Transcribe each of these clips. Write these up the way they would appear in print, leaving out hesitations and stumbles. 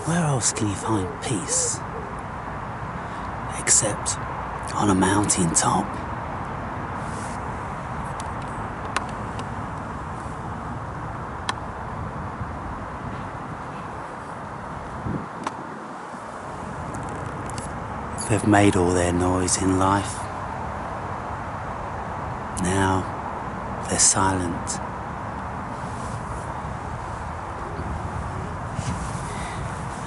Where else can you find peace except on a mountain top? They've made all their noise in life. Now they're silent.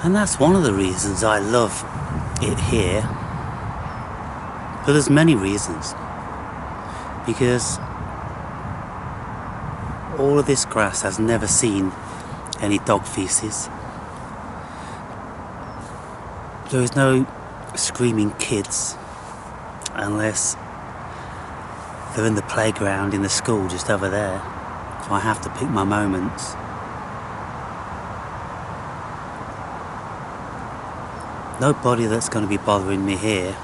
And that's one of the reasons I love it here. But there's many reasons. Because all of this grass has never seen any dog feces. There is no screaming kids unless they're in the playground in the school just over there. So I have to pick my moments. Nobody that's going to be bothering me here,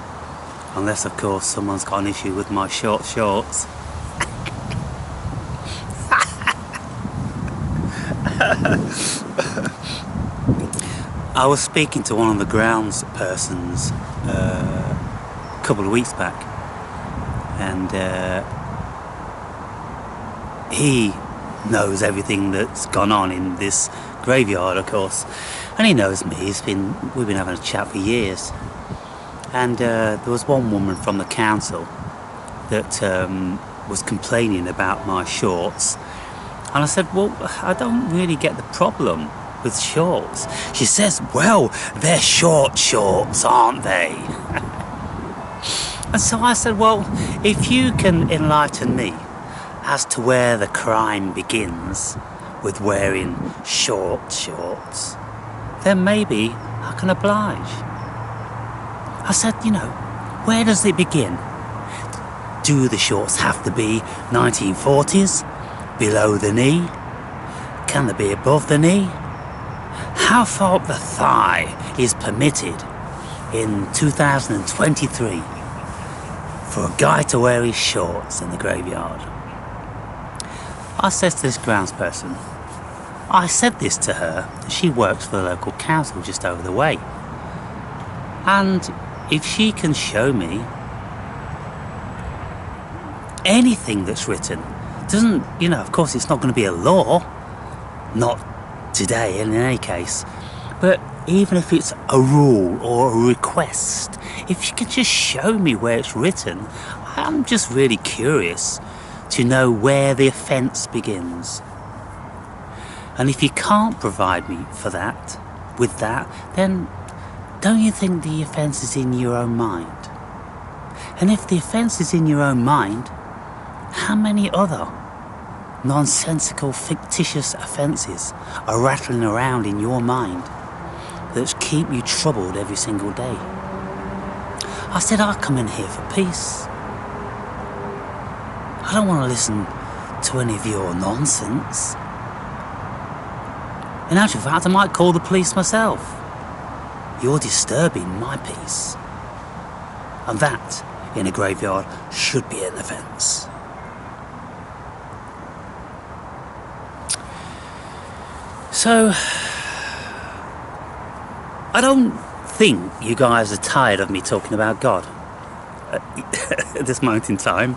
unless of course someone's got an issue with my short shorts. I was speaking to one of the grounds persons a couple of weeks back, and he knows everything that's gone on in this graveyard, of course, and he knows me. We've been having a chat for years, and there was one woman from the council that was complaining about my shorts, and I said, well, I don't really get the problem with shorts. She says, well, they're short shorts, aren't they? And so I said, well, if you can enlighten me as to where the crime begins with wearing short shorts, then maybe I can oblige. I said, you know, where does it begin? Do the shorts have to be 1940s, below the knee? Can they be above the knee? How far up the thigh is permitted in 2023 for a guy to wear his shorts in the graveyard? I said to this groundsperson, I said this to her, she works for the local council just over the way. And if she can show me anything that's written, doesn't, you know, of course it's not going to be a law, not today in any case, but even if it's a rule or a request, if you can just show me where it's written, I'm just really curious to know where the offence begins. And if you can't provide me with that, then don't you think the offence is in your own mind? And if the offence is in your own mind, how many other nonsensical, fictitious offences are rattling around in your mind that keep you troubled every single day? I said, I come in here for peace. I don't want to listen to any of your nonsense. In actual fact, I might call the police myself. You're disturbing my peace. And that, in a graveyard, should be an offence. So, I don't think you guys are tired of me talking about God at this moment in time.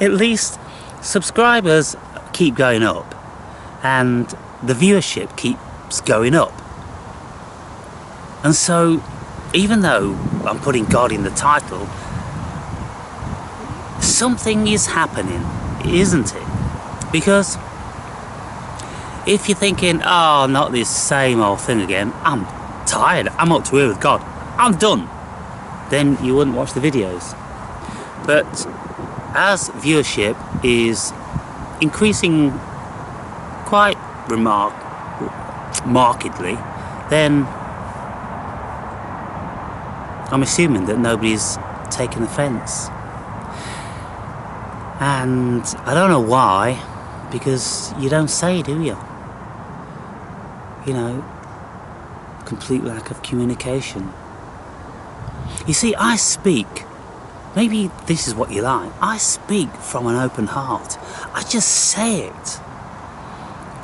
At least subscribers keep going up and the viewership keeps going up. And so, even though I'm putting God in the title, something is happening, isn't it? Because if you're thinking, oh, not this same old thing again, I'm tired, I'm up to here with God, I'm done, then you wouldn't watch the videos. But as viewership is increasing quite markedly, then I'm assuming that nobody's taken offence. And I don't know why, because you don't say, do you? You know, complete lack of communication. You see, I speak, maybe this is what you like, I speak from an open heart. I just say it.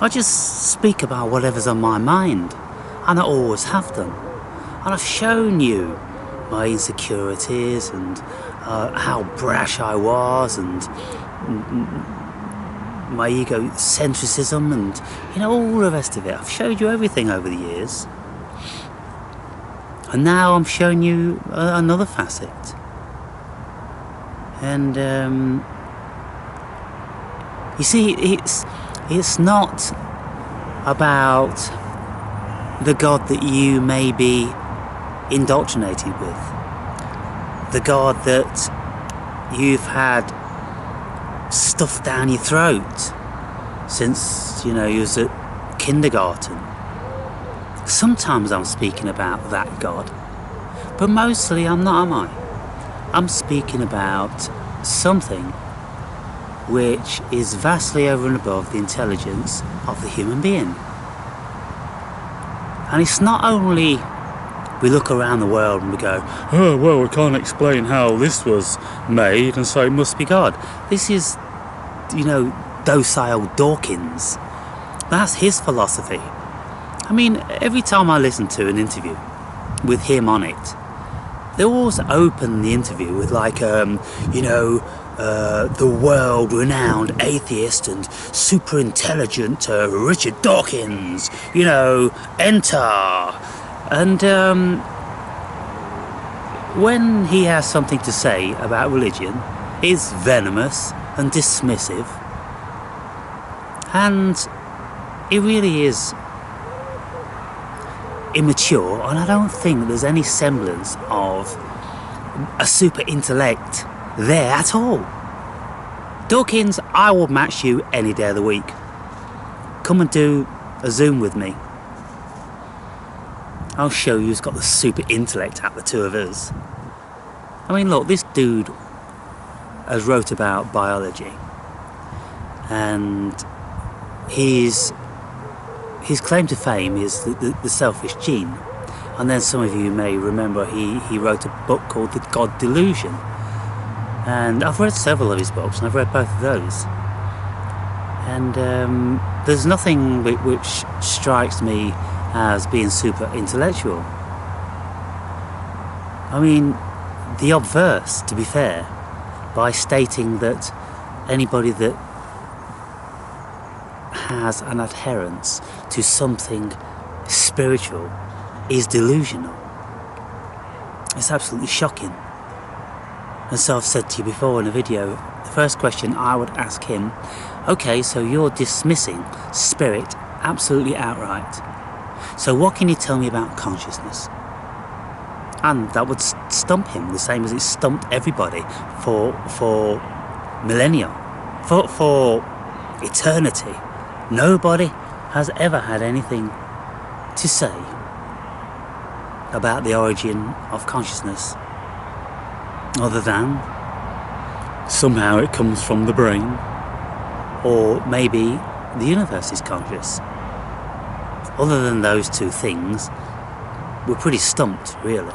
I just speak about whatever's on my mind. and I always have done. And I've shown you my insecurities and how brash I was, and my egocentrism, and all the rest of it. I've showed you everything over the years, and now I'm showing you another facet. And you see, it's not about the God that you may be indoctrinated with, the God that you've had stuffed down your throat since you was at kindergarten. Sometimes I'm speaking about that God, but mostly I'm not, am I? I'm speaking about something which is vastly over and above the intelligence of the human being. And it's not only we look around the world and we go, oh, well, we can't explain how this was made, and so it must be God. This is, docile Dawkins. That's his philosophy. I mean, every time I listen to an interview with him on it, they always open the interview with the world-renowned atheist and super intelligent Richard Dawkins, enter. And when he has something to say about religion, it's venomous and dismissive, and it really is immature, and I don't think there's any semblance of a super intellect there at all. Dawkins, I will match you any day of the week. Come and do a Zoom with me. I'll show you who's got the super intellect out of the two of us. I mean, look, this dude has wrote about biology, and his claim to fame is the selfish gene. And then some of you may remember he wrote a book called The God Delusion. And I've read several of his books, and I've read both of those. And there's nothing which strikes me as being super intellectual. I mean, the obverse, to be fair, by stating that anybody that has an adherence to something spiritual is delusional. It's absolutely shocking. And so I've said to you before in a video, the first question I would ask him, okay, so you're dismissing spirit absolutely outright. So what can you tell me about consciousness? And that would stump him, the same as it stumped everybody for millennia, for eternity. Nobody has ever had anything to say about the origin of consciousness, other than somehow it comes from the brain, or maybe the universe is conscious. Other than those two things, we're pretty stumped, really.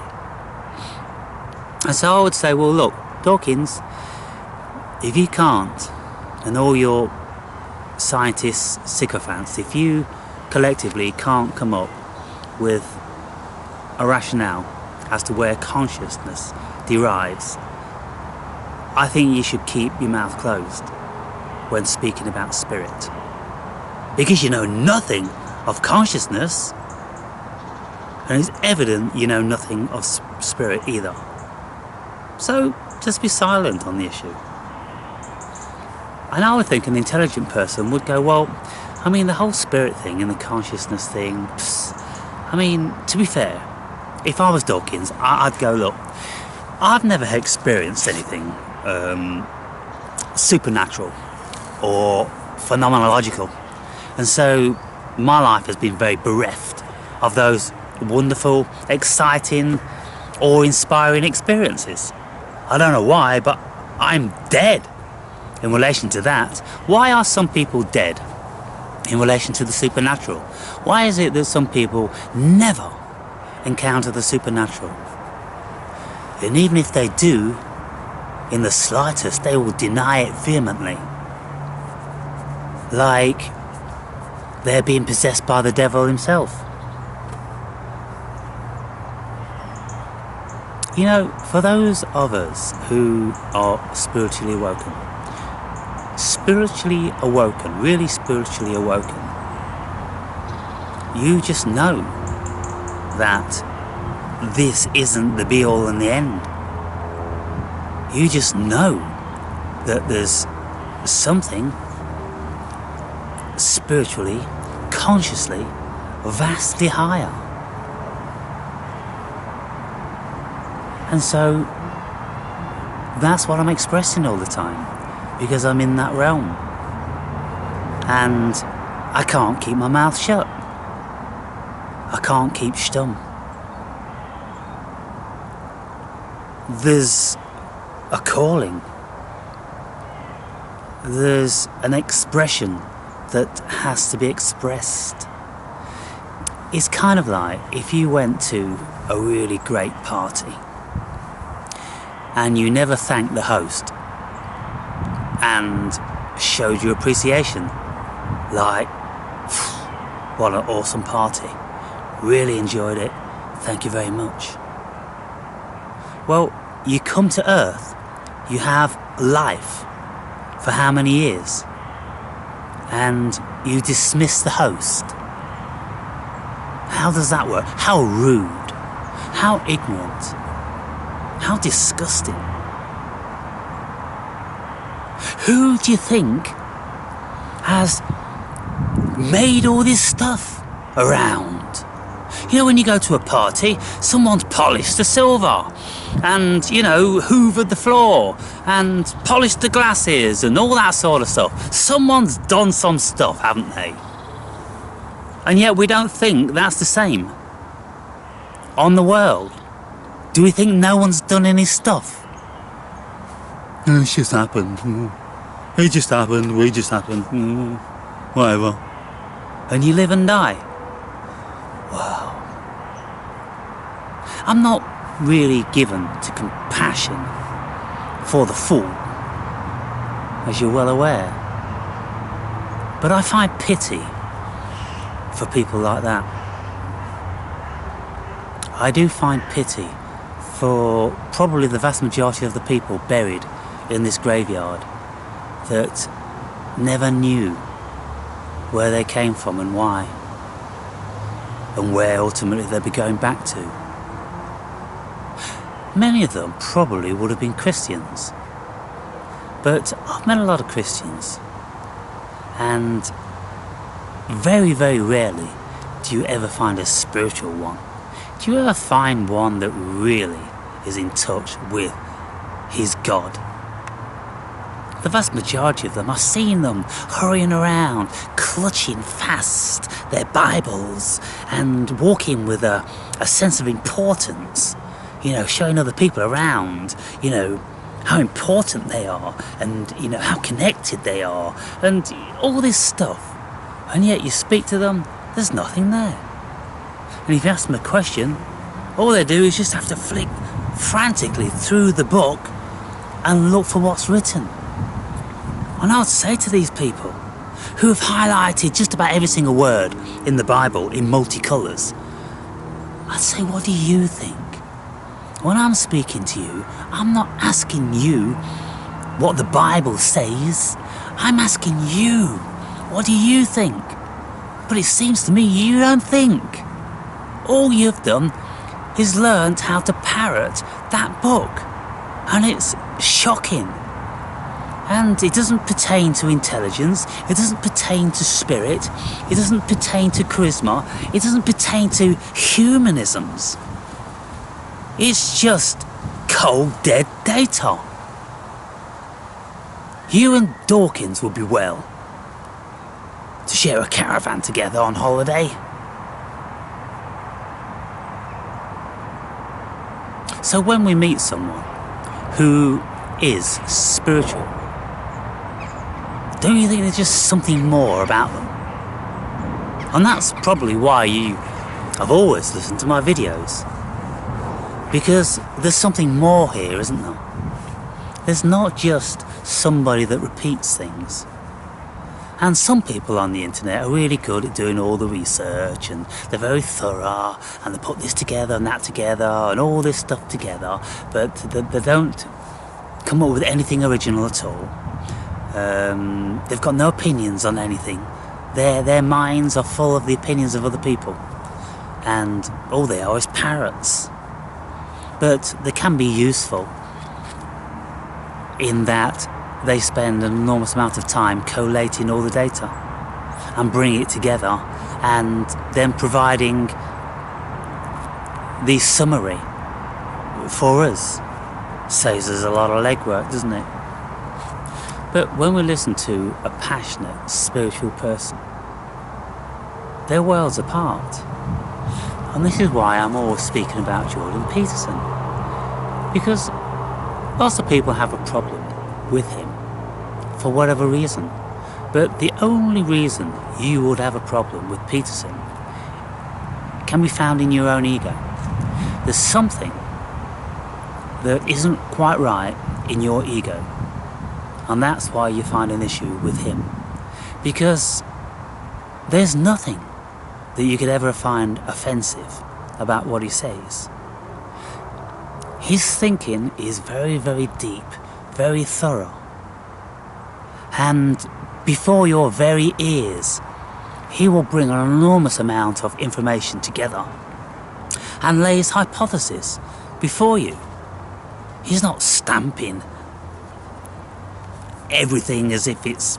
And so I would say, well, look, Dawkins, if you can't, and all your scientists, sycophants, if you collectively can't come up with a rationale as to where consciousness derives, I think you should keep your mouth closed when speaking about spirit, because you know nothing of consciousness, and it's evident you know nothing of spirit either. So just be silent on the issue. And I would think an intelligent person would go, well, I mean, the whole spirit thing and the consciousness thing, I mean, to be fair, if I was Dawkins, I'd go, look, I've never experienced anything supernatural or phenomenological, and so my life has been very bereft of those wonderful, exciting, awe-inspiring experiences. I don't know why, but I'm dead in relation to that. Why are some people dead in relation to the supernatural? Why is it that some people never encounter the supernatural? And even if they do, in the slightest, they will deny it vehemently. Like they're being possessed by the devil himself. You know, for those of us who are really spiritually awoken, you just know that this isn't the be all and the end. You just know that there's something spiritually, consciously, vastly higher. And so that's what I'm expressing all the time, because I'm in that realm. And I can't keep my mouth shut. I can't keep stum. There's a calling. There's an expression that has to be expressed. It's kind of like if you went to a really great party and you never thanked the host and showed your appreciation, like, what an awesome party, really enjoyed it, thank you very much. Well, you come to Earth, you have life for how many years, and you dismiss the host. How does that work? How rude, how ignorant, how disgusting. Who do you think has made all this stuff around? You know, when you go to a party, someone's polished the silver and, you know, hoovered the floor and polished the glasses and all that sort of stuff. Someone's done some stuff, haven't they? And yet we don't think that's the same on the world. Do we think no one's done any stuff? It's just happened. It just happened. We just happened. Whatever. And you live and die. Wow. I'm not really given to compassion for the fool, as you're well aware. But I find pity for people like that. I do find pity for probably the vast majority of the people buried in this graveyard that never knew where they came from and why, and where ultimately they'll be going back to. Many of them probably would have been Christians, but I've met a lot of Christians, and very, very rarely do you ever find a spiritual one. Do you ever find one that really is in touch with his God? The vast majority of them, I've seen them hurrying around, clutching fast their Bibles and walking with a sense of importance, you know, showing other people around, you know, how important they are and, you know, how connected they are and all this stuff. And yet you speak to them, there's nothing there. And if you ask them a question, all they do is just have to flick frantically through the book and look for what's written. And I would say to these people who have highlighted just about every single word in the Bible in multicolours, I'd say, what do you think? When I'm speaking to you, I'm not asking you what the Bible says. I'm asking you, what do you think? But it seems to me you don't think. All you've done is learned how to parrot that book. And it's shocking. And it doesn't pertain to intelligence, it doesn't pertain to spirit, it doesn't pertain to charisma, it doesn't pertain to humanisms. It's just cold, dead data. You and Dawkins would be well to share a caravan together on holiday. So when we meet someone who is spiritual, don't you think there's just something more about them? And that's probably why I've always listened to my videos. Because there's something more here, isn't there? There's not just somebody that repeats things. And some people on the internet are really good at doing all the research, and they're very thorough, and they put this together and that together and all this stuff together, but they don't come up with anything original at all. They've got no opinions on anything. Their minds are full of the opinions of other people, and all they are is parrots. But they can be useful in that they spend an enormous amount of time collating all the data and bringing it together, and then providing the summary for us. Saves us a lot of legwork, doesn't it? But when we listen to a passionate spiritual person, they're worlds apart. And this is why I'm always speaking about Jordan Peterson, because lots of people have a problem with him for whatever reason, but the only reason you would have a problem with Peterson can be found in your own ego. There's something that isn't quite right in your ego, and that's why you find an issue with him, because there's nothing that you could ever find offensive about what he says. His thinking is very, very deep, very thorough, and before your very ears he will bring an enormous amount of information together and lay his hypothesis before you. He's not stamping everything as if it's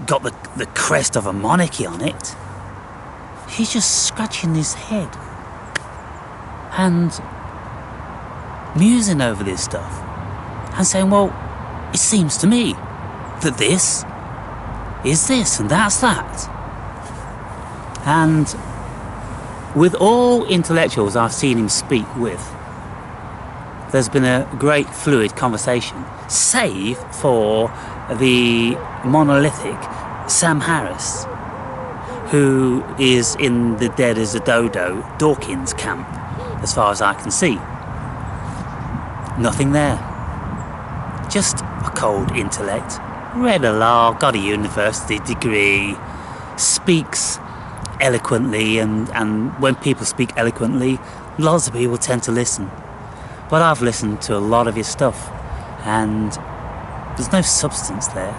got the crest of a monarchy on it. He's just scratching his head and musing over this stuff and saying, well, it seems to me that this is this and that's that. And with all intellectuals I've seen him speak with, there's been a great fluid conversation, save for the monolithic Sam Harris, who is in the dead as a dodo Dawkins camp, as far as I can see. Nothing there. Just a cold intellect, read a law, got a university degree, speaks eloquently, and when people speak eloquently, lots of people tend to listen. But I've listened to a lot of his stuff, and there's no substance there.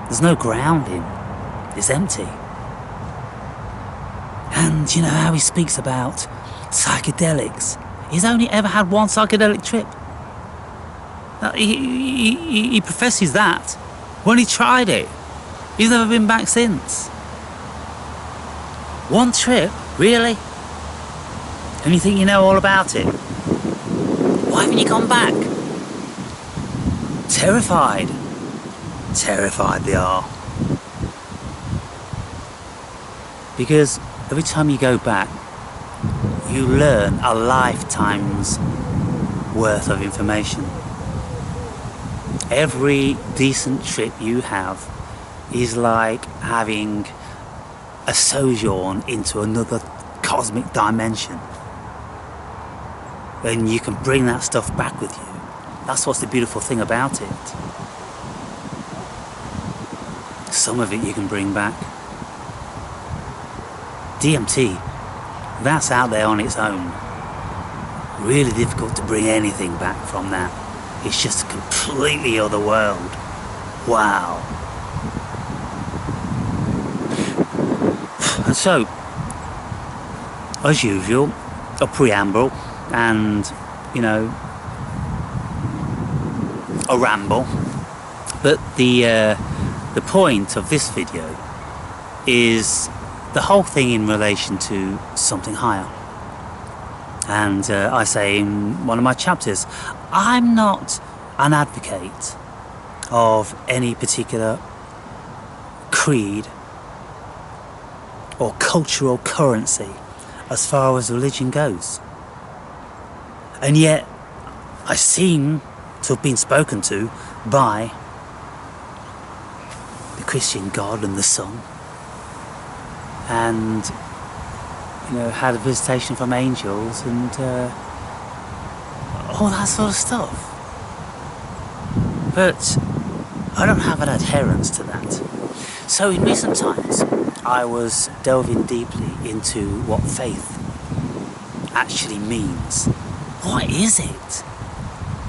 There's no grounding. It's empty. And you know how he speaks about psychedelics. He's only ever had one psychedelic trip. He professes that when he tried it. He's never been back since. One trip? Really? And you think you know all about it? Why haven't you gone back? Terrified. Terrified they are. Because every time you go back, you learn a lifetime's worth of information. Every decent trip you have is like having a sojourn into another cosmic dimension. And you can bring that stuff back with you. That's what's the beautiful thing about it. Some of it you can bring back. DMT, that's out there on its own. Really difficult to bring anything back from that. It's just a completely other world. Wow. And so, as usual, a preamble and, you know, a ramble. But the point of this video is the whole thing in relation to something higher. And I say in one of my chapters, I'm not an advocate of any particular creed or cultural currency as far as religion goes. And yet, I seem to have been spoken to by the Christian God and the Son, and you know, had a visitation from angels and all that sort of stuff. But I don't have an adherence to that. So in recent times, I was delving deeply into what faith actually means. What is it?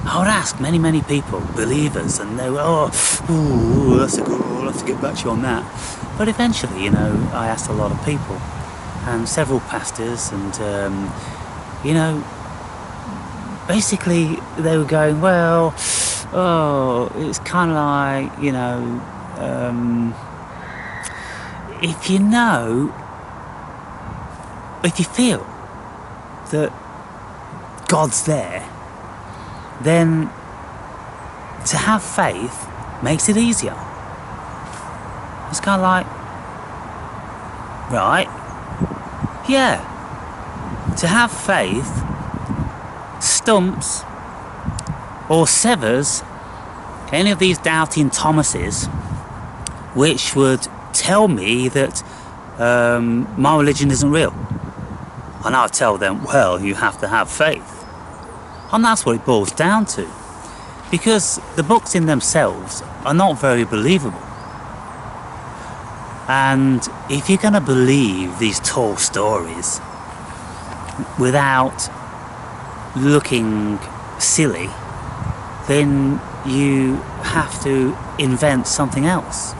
I would ask many people, believers, and they were, that's a good, I'll have to get back to you on that. But eventually, I asked a lot of people, and several pastors, and, basically they were going, well, it's kind of like, if you feel that God's there, then to have faith makes it easier. It's kind of like, right, yeah, to have faith stumps or severs any of these doubting Thomases, which would tell me that my religion isn't real. And I'll tell them, well, you have to have faith. And that's what it boils down to. Because the books in themselves are not very believable. And if you're going to believe these tall stories without looking silly, then you have to invent something else.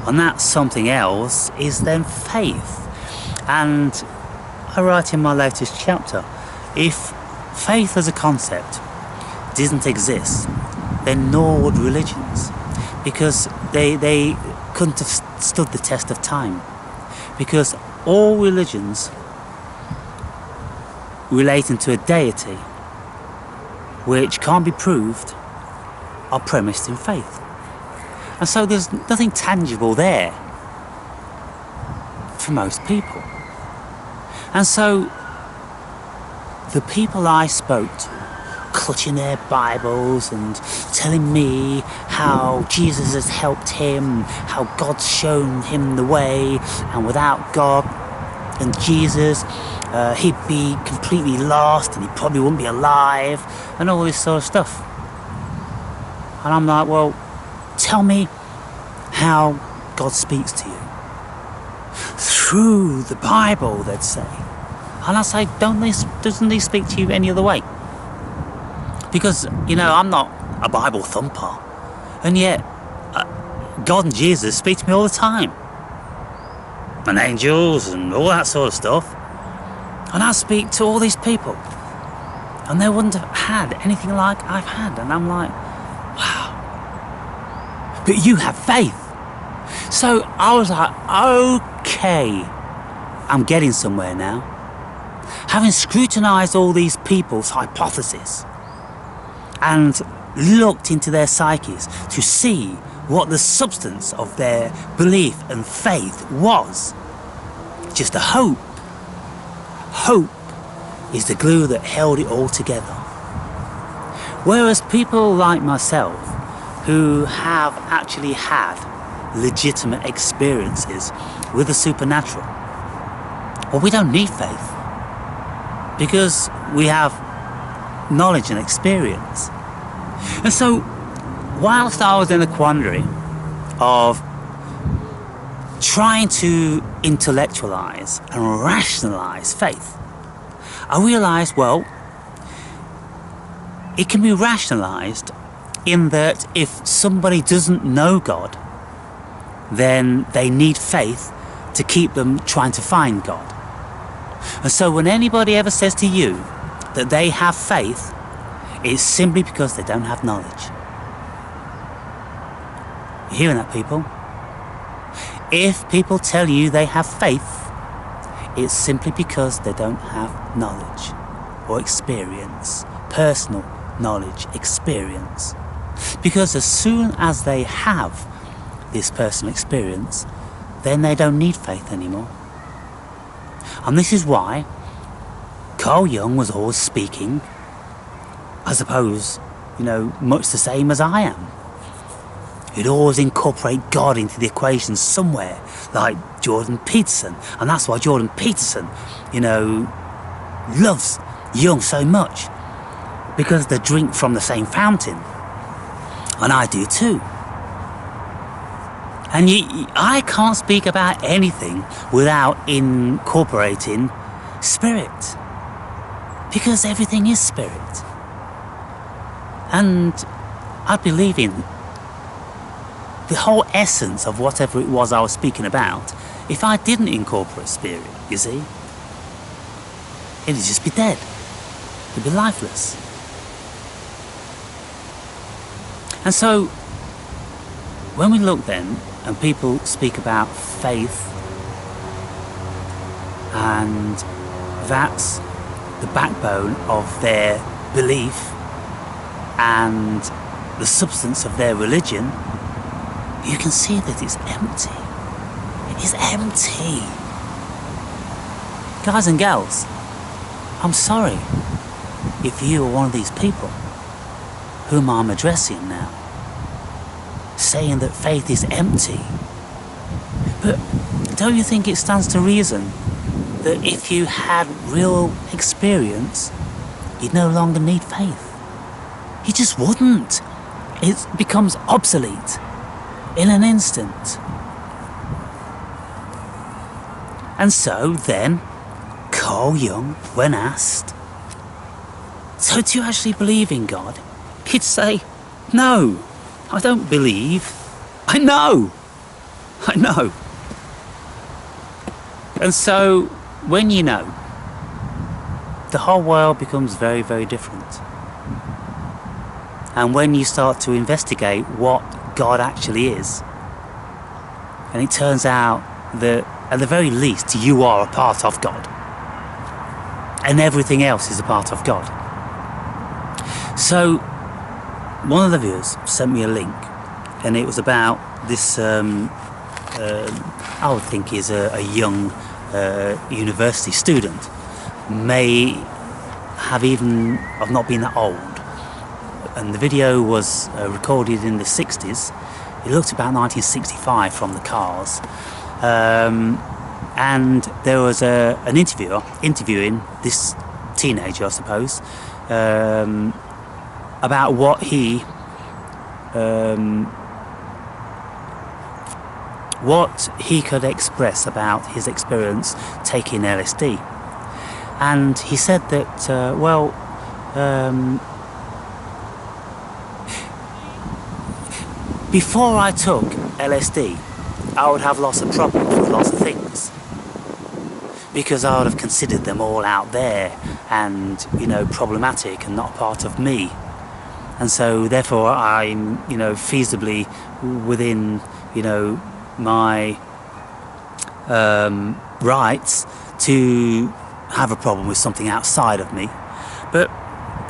And that something else is then faith. And I write in my latest chapter, if faith as a concept didn't exist, then nor would religions, because they couldn't have stood the test of time, because all religions relating to a deity which can't be proved are premised in faith. And so there's nothing tangible there for most people. And so the people I spoke to, clutching their Bibles and telling me how Jesus has helped him, how God's shown him the way, and without God and Jesus, he'd be completely lost and he probably wouldn't be alive, and all this sort of stuff. And I'm like, well, tell me how God speaks to you. Through the Bible, they'd say. And I say, doesn't he speak to you any other way? Because, I'm not a Bible thumper. And yet, God and Jesus speak to me all the time. And angels and all that sort of stuff. And I speak to all these people. And they wouldn't have had anything like I've had. And I'm like, wow. But you have faith. So I was like, okay, I'm getting somewhere now. Having scrutinised all these people's hypotheses and looked into their psyches to see what the substance of their belief and faith was, just a hope. Hope is the glue that held it all together. Whereas people like myself, who have actually had legitimate experiences with the supernatural, well, we don't need faith, because we have knowledge and experience. And so, whilst I was in a quandary of trying to intellectualize and rationalize faith, I realized, well, it can be rationalized in that if somebody doesn't know God, then they need faith to keep them trying to find God. And so when anybody ever says to you that they have faith, it's simply because they don't have knowledge. You hearing that, people? If people tell you they have faith, it's simply because they don't have knowledge or experience, personal knowledge, experience. Because as soon as they have this personal experience, then they don't need faith anymore. And this is why Carl Jung was always speaking, I suppose, much the same as I am. He'd always incorporate God into the equation somewhere, like Jordan Peterson. And that's why Jordan Peterson, loves Jung so much, because they drink from the same fountain. And I do too. And I can't speak about anything without incorporating spirit, because everything is spirit. And I believe in the whole essence of whatever it was I was speaking about. If I didn't incorporate spirit, you see, it'd just be dead. It'd be lifeless. And so, when we look then, and people speak about faith, and that's the backbone of their belief and the substance of their religion, you can see that it's empty. It is empty. Guys and gals, I'm sorry if you are one of these people whom I'm addressing now, saying that faith is empty. But don't you think it stands to reason that if you had real experience, you'd no longer need faith? You just wouldn't. It becomes obsolete in an instant. And so then, Carl Jung, when asked, so do you actually believe in God? He'd say, no, I don't believe. I know. And so, when you know, the whole world becomes very, very different. And when you start to investigate what God actually is, and it turns out that at the very least you are a part of God, and everything else is a part of God. So one of the viewers sent me a link, and it was about this I would think is a young university student, may have even have not been that old, and the video was recorded in the 60s. It looked about 1965 from the cars, and there was an interviewer interviewing this teenager, I suppose, about what he could express about his experience taking LSD. And he said that, before I took LSD, I would have lots of problems with lots of things, because I would have considered them all out there and, problematic and not part of me. And so therefore I'm, feasibly within, my rights to have a problem with something outside of me. But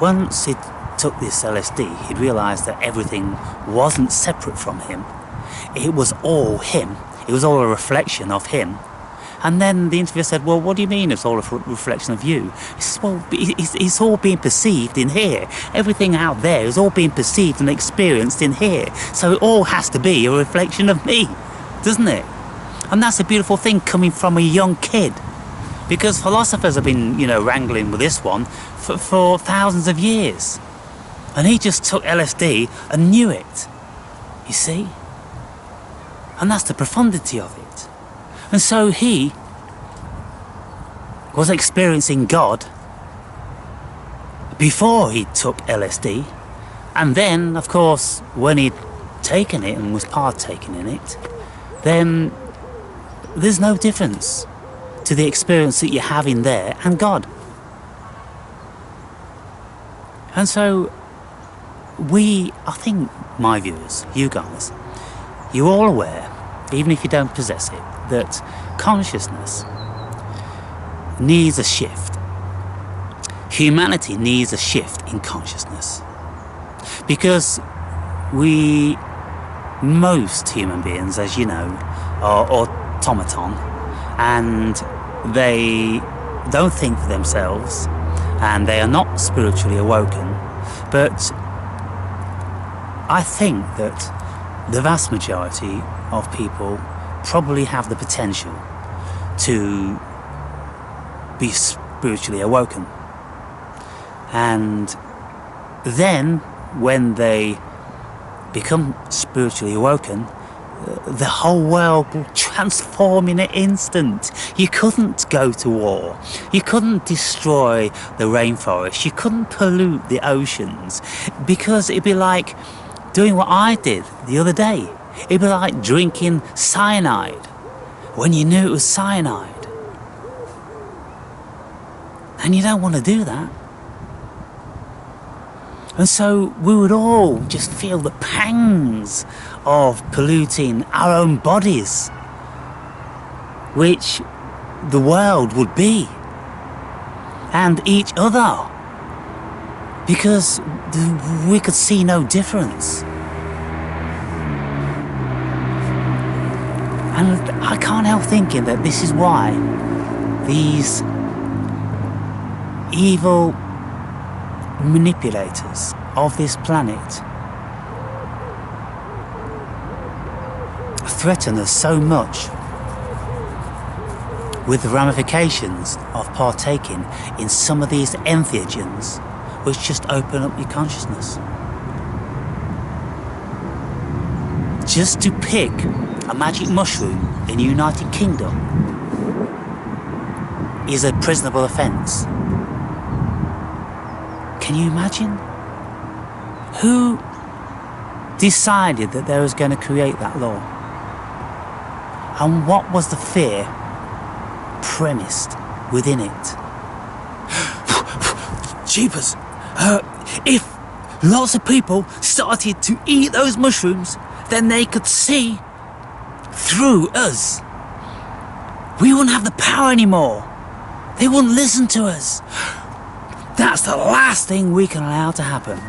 once he took this LSD, he'd realised that everything wasn't separate from him. It was all him. It was all a reflection of him. And then the interviewer said, well, what do you mean it's all a reflection of you? He says, well, it's all being perceived in here. Everything out there is all being perceived and experienced in here. So it all has to be a reflection of me, doesn't it? And that's a beautiful thing coming from a young kid. Because philosophers have been, wrangling with this one for thousands of years. And he just took LSD and knew it, you see? And that's the profundity of it. And so he was experiencing God before he took LSD. And then, of course, when he'd taken it and was partaking in it, then there's no difference to the experience that you have in there and God. And so I think my viewers, you guys, you're all aware, even if you don't possess it, that consciousness needs a shift. Humanity needs a shift in consciousness. Because most human beings, as you know, are automaton, and they don't think for themselves, and they are not spiritually awoken. But I think that the vast majority of people probably have the potential to be spiritually awoken. And then when they become spiritually awoken, the whole world will transform in an instant. You couldn't go to war. You couldn't destroy the rainforest. You couldn't pollute the oceans, because it'd be like doing what I did the other day. It'd be like drinking cyanide when you knew it was cyanide. And you don't want to do that. And so we would all just feel the pangs of polluting our own bodies, which the world would be, and each other, because we could see no difference. And I can't help thinking that this is why these evil manipulators of this planet threaten us so much with the ramifications of partaking in some of these entheogens, which just open up your consciousness. Just to pick a magic mushroom in the United Kingdom is a prisonable offence. Can you imagine? Who decided that they was going to create that law? And what was the fear premised within it? Jeepers! If lots of people started to eat those mushrooms, then they could see through us. We wouldn't have the power anymore. They wouldn't listen to us. That's the last thing we can allow to happen.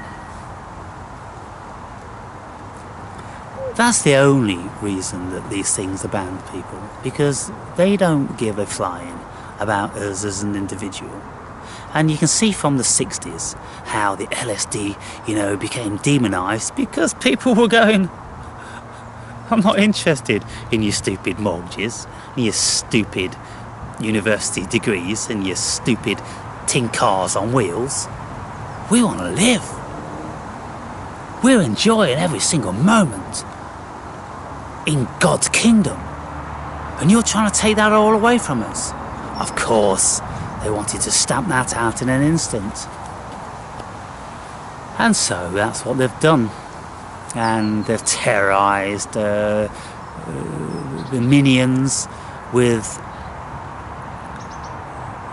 That's the only reason that these things are banned, people, because they don't give a flying about us as an individual. And you can see from the 60s how the LSD, became demonised because people were going, I'm not interested in your stupid mortgages, and your stupid university degrees, and your stupid tin cars on wheels. We want to live. We're enjoying every single moment in God's kingdom, and you're trying to take that all away from us. Of course, they wanted to stamp that out in an instant. And so that's what they've done. And they've terrorised the minions with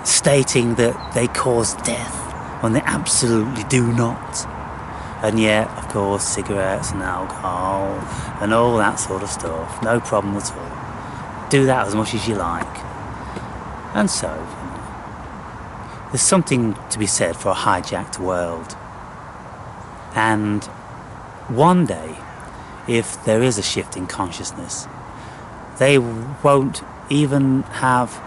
stating that they cause death when they absolutely do not. And yet, of course, cigarettes and alcohol and all that sort of stuff, no problem at all. Do that as much as you like. And so, there's something to be said for a hijacked world. And one day, if there is a shift in consciousness, they won't even have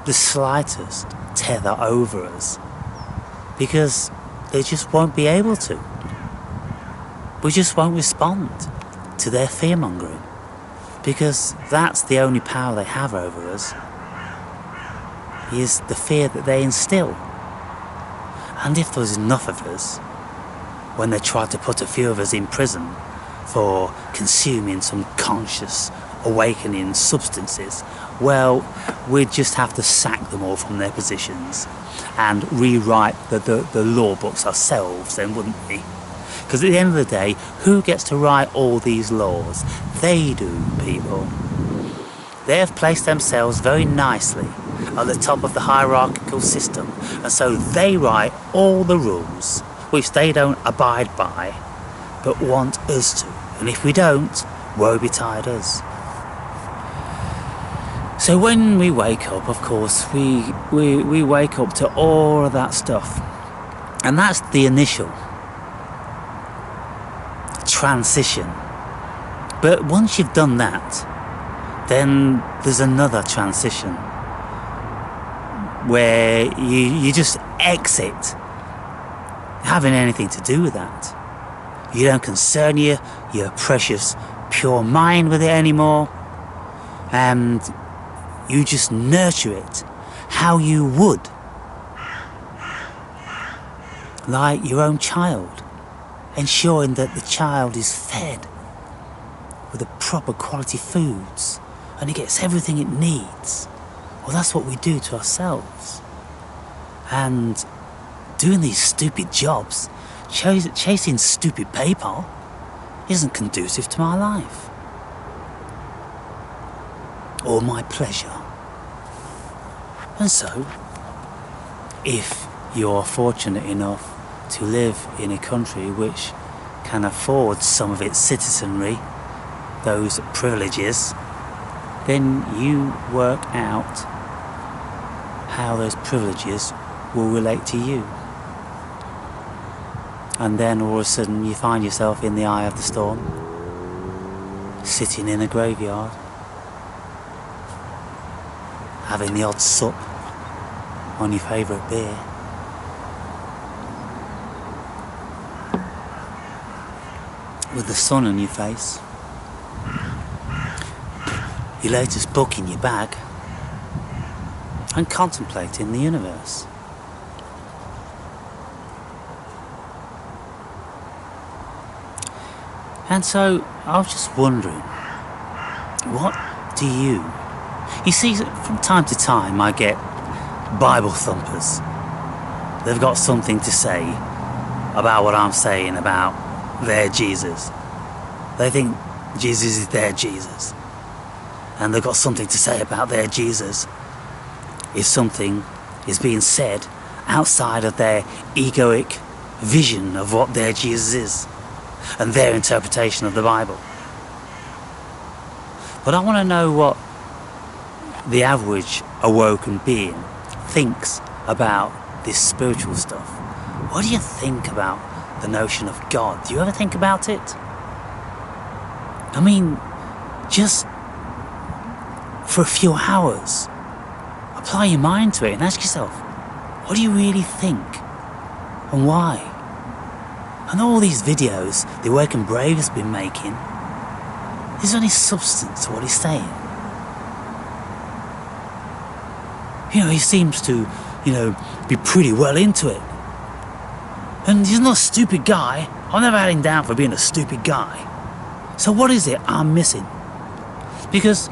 the slightest tether over us, because they just won't be able to. We just won't respond to their fear-mongering, because that's the only power they have over us, is the fear that they instill. And if there was enough of us, when they tried to put a few of us in prison for consuming some conscious awakening substances, well, we'd just have to sack them all from their positions and rewrite the law books ourselves then, wouldn't we? Because at the end of the day, who gets to write all these laws? They do, people. They have placed themselves very nicely at the top of the hierarchical system, and so they write all the rules which they don't abide by, but want us to. And if we don't, woe betide us. So when we wake up, of course, we wake up to all of that stuff. And that's the initial transition. But once you've done that, then there's another transition where you just exit having anything to do with that. You don't concern your precious pure mind with it anymore, and you just nurture it how you would, like your own child, ensuring that the child is fed with the proper quality foods and it gets everything it needs. Well, that's what we do to ourselves. And doing these stupid jobs, chasing stupid PayPal, isn't conducive to my life or my pleasure. And so, if you're fortunate enough to live in a country which can afford some of its citizenry those privileges, then you work out how those privileges will relate to you. And then all of a sudden you find yourself in the eye of the storm, sitting in a graveyard, having the odd sup on your favourite beer. With the sun on your face, your latest book in your bag, and contemplating the universe. And so I was just wondering, what do you see, from time to time I get Bible thumpers. They've got something to say about what I'm saying about their Jesus. They think Jesus is their Jesus. And they've got something to say about their Jesus if something is being said outside of their egoic vision of what their Jesus is and their interpretation of the Bible. But I want to know what the average awoken being thinks about this spiritual stuff. What do you think about the notion of God? Do you ever think about it? I mean, just for a few hours, apply your mind to it and ask yourself, what do you really think? And why? And all these videos the Awakened Brave has been making, is there any substance to what he's saying? You know, he seems to, be pretty well into it. And he's not a stupid guy. I've never had him down for being a stupid guy. So what is it I'm missing? Because,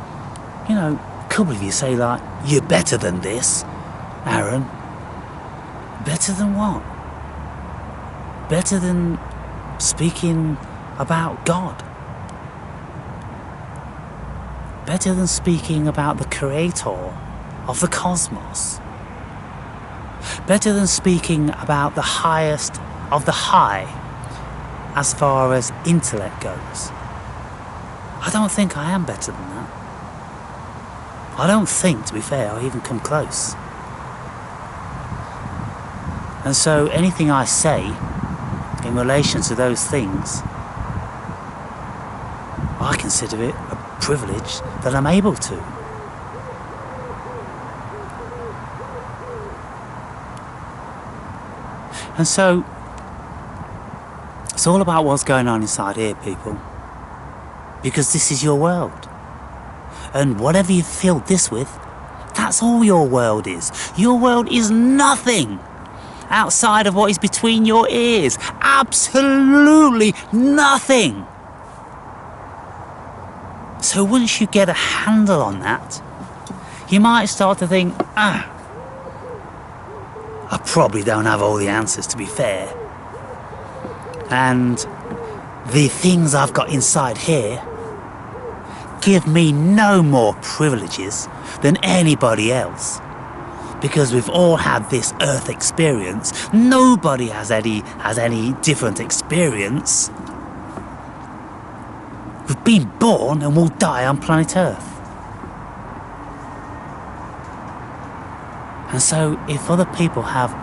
a couple of you say like, you're better than this, Aaron. Better than what? Better than speaking about God. Better than speaking about the creator of the cosmos. Better than speaking about the highest of the high as far as intellect goes. I don't think I am better than that. I don't think, to be fair, I even come close. And so anything I say in relation to those things, I consider it a privilege that I'm able to. And so, it's all about what's going on inside here, people. Because this is your world. And whatever you filled this with, that's all your world is. Your world is nothing outside of what is between your ears. Absolutely nothing. So once you get a handle on that, you might start to think, I probably don't have all the answers, to be fair. And the things I've got inside here give me no more privileges than anybody else. Because we've all had this earth experience. Nobody has any different experience. We've been born and we'll die on planet Earth. And so if other people have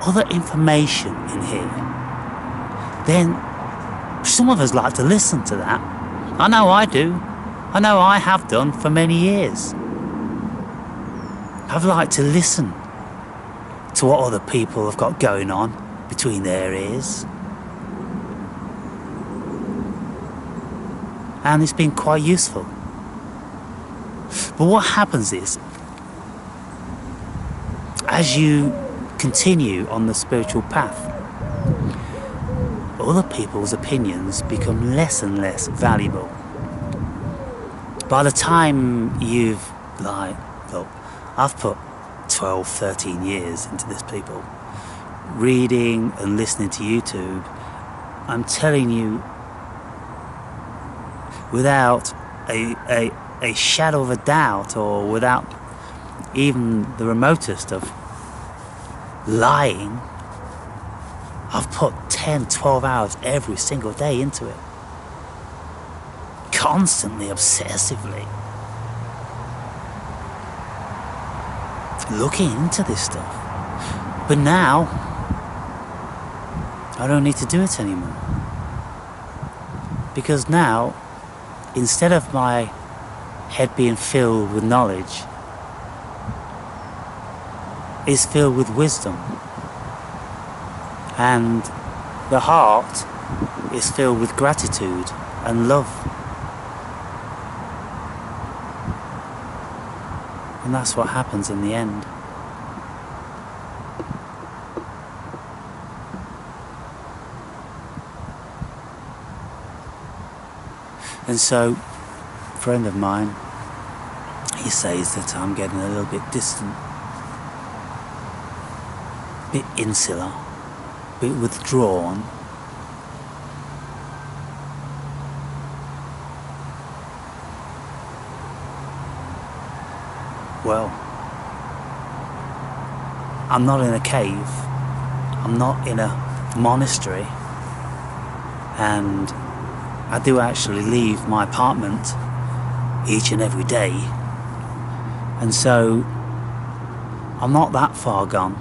other information in here, then some of us like to listen to that. I know I do. I know I have done for many years. I've liked to listen to what other people have got going on between their ears. And it's been quite useful. But what happens is, as you continue on the spiritual path, other people's opinions become less and less valuable. By the time you've, like, look, I've put 12, 13 years into this, people. Reading and listening to YouTube, I'm telling you, without a shadow of a doubt, or without even the remotest of lying, I've put 10, 12 hours every single day into it. Constantly, obsessively. Looking into this stuff. But now, I don't need to do it anymore. Because now, instead of my head being filled with knowledge, it's filled with wisdom. And the heart is filled with gratitude and love. And that's what happens in the end. And so, a friend of mine, he says that I'm getting a little bit distant, a bit insular, a bit withdrawn. Well, I'm not in a cave, I'm not in a monastery, and I do actually leave my apartment each and every day, and so I'm not that far gone.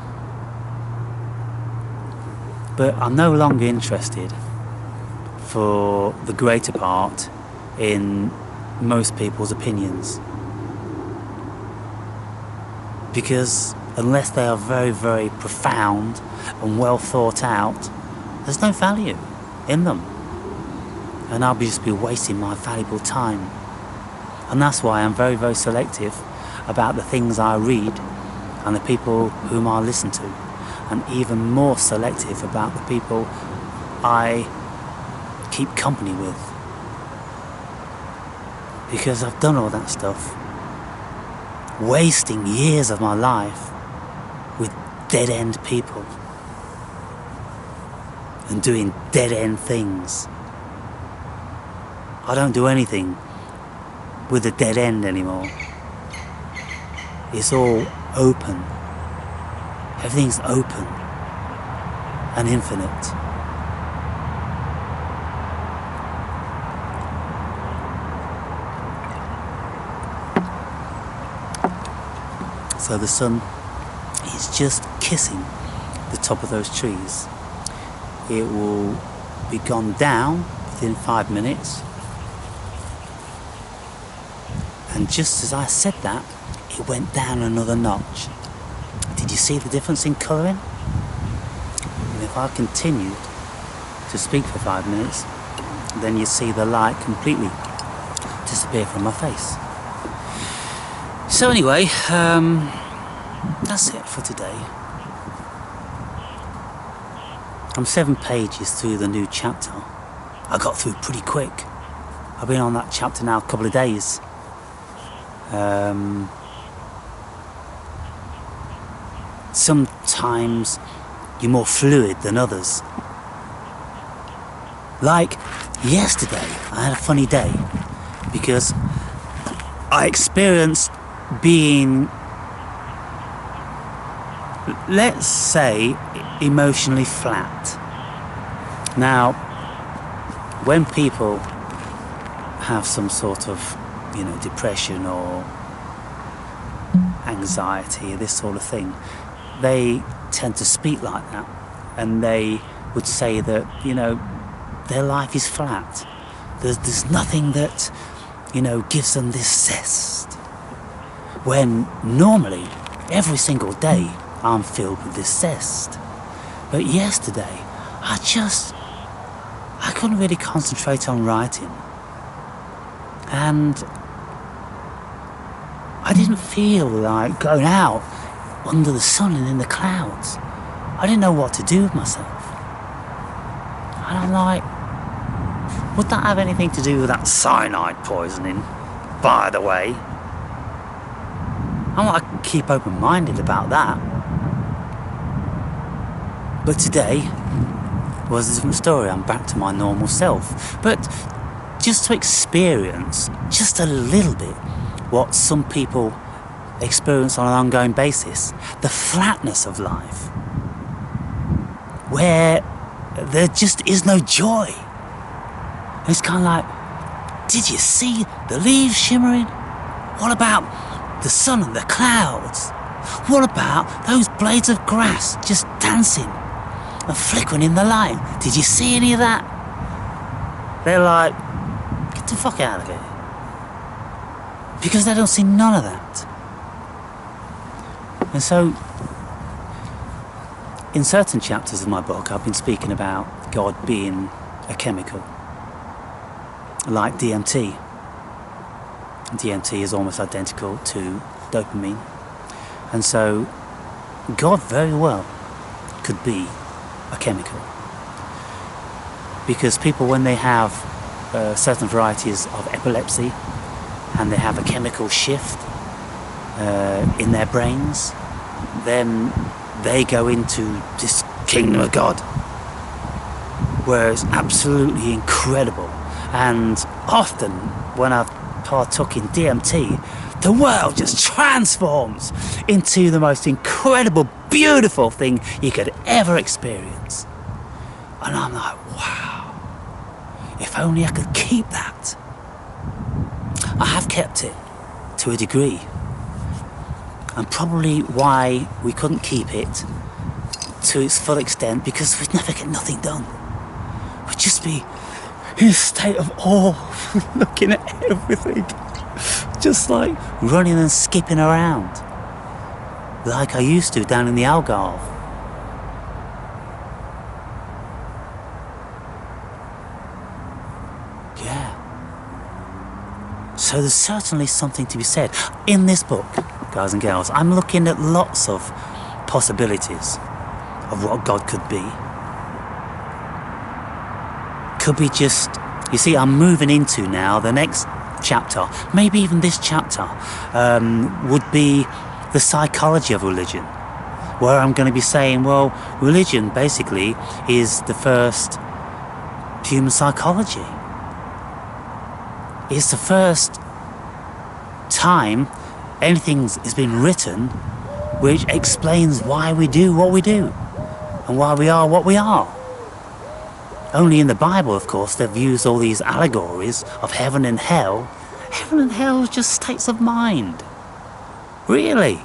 But I'm no longer interested, for the greater part, in most people's opinions. Because unless they are very, very profound and well thought out, there's no value in them. And I'll just be wasting my valuable time. And that's why I'm very, very selective about the things I read and the people whom I listen to. And even more selective about the people I keep company with. Because I've done all that stuff. Wasting years of my life with dead-end people and doing dead-end things. I don't do anything with a dead end anymore. It's all open. Everything's open and infinite. So the sun is just kissing the top of those trees. It will be gone down within 5 minutes. And just as I said that, it went down another notch. Did you see the difference in colouring? And if I continued to speak for 5 minutes, then you see the light completely disappear from my face. So anyway, that's it for today. I'm 7 pages through the new chapter. I got through pretty quick. I've been on that chapter now a couple of days. Sometimes you're more fluid than others. Like yesterday, I had a funny day because I experienced being, let's say, emotionally flat. Now, when people have some sort of, depression or anxiety, this sort of thing, they tend to speak like that, and they would say that, their life is flat. There's nothing that, gives them this zest. When normally, every single day, I'm filled with this zest. But yesterday, I couldn't really concentrate on writing. And I didn't feel like going out under the sun and in the clouds. I didn't know what to do with myself. And I'm like, would that have anything to do with that cyanide poisoning by the way. I want to keep open-minded about that. But today was a different story. I'm back to my normal self. But just to experience just a little bit what some people experience on an ongoing basis, the flatness of life, where there just is no joy. And it's kind of like, did you see the leaves shimmering? What about the sun and the clouds? What about those blades of grass just dancing and flickering in the light? Did you see any of that? They're like, get the fuck out of here. Because they don't see none of that. And so, in certain chapters of my book, I've been speaking about God being a chemical, like DMT. DMT is almost identical to dopamine. And so, God very well could be a chemical. Because people, when they have certain varieties of epilepsy, and they have a chemical shift in their brains, then they go into this kingdom of God, where it's absolutely incredible. And often when I've partook in DMT, the world just transforms into the most incredible, beautiful thing you could ever experience. And I'm like, wow, if only I could keep that. I have kept it to a degree, and probably why we couldn't keep it to its full extent, because we'd never get nothing done. We'd just be in a state of awe, looking at everything, just like running and skipping around, like I used to down in the Algarve. Yeah. So there's certainly something to be said. In this book, guys and girls, I'm looking at lots of possibilities of what God could be. Could be just, you see, I'm moving into now the next chapter, maybe even this chapter, would be the psychology of religion, where I'm going to be saying, well, religion basically is the first human psychology. It's the first time anything has been written which explains why we do what we do and why we are what we are. Only in the Bible, of course, they've used all these allegories of heaven and hell. Heaven and hell is just states of mind. Really?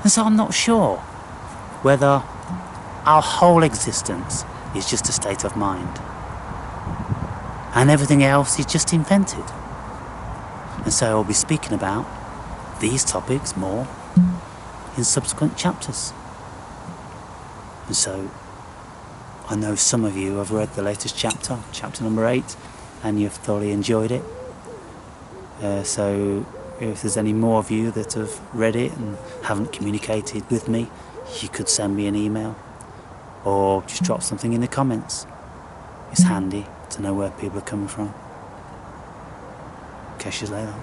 And so I'm not sure whether our whole existence is just a state of mind, and everything else is just invented. And so I'll be speaking about these topics more in subsequent chapters. And so I know some of you have read the latest chapter, chapter number 8, and you've thoroughly enjoyed it. So if there's any more of you that have read it and haven't communicated with me, you could send me an email or just drop something in the comments. It's handy to know where people are coming from. Catch you later.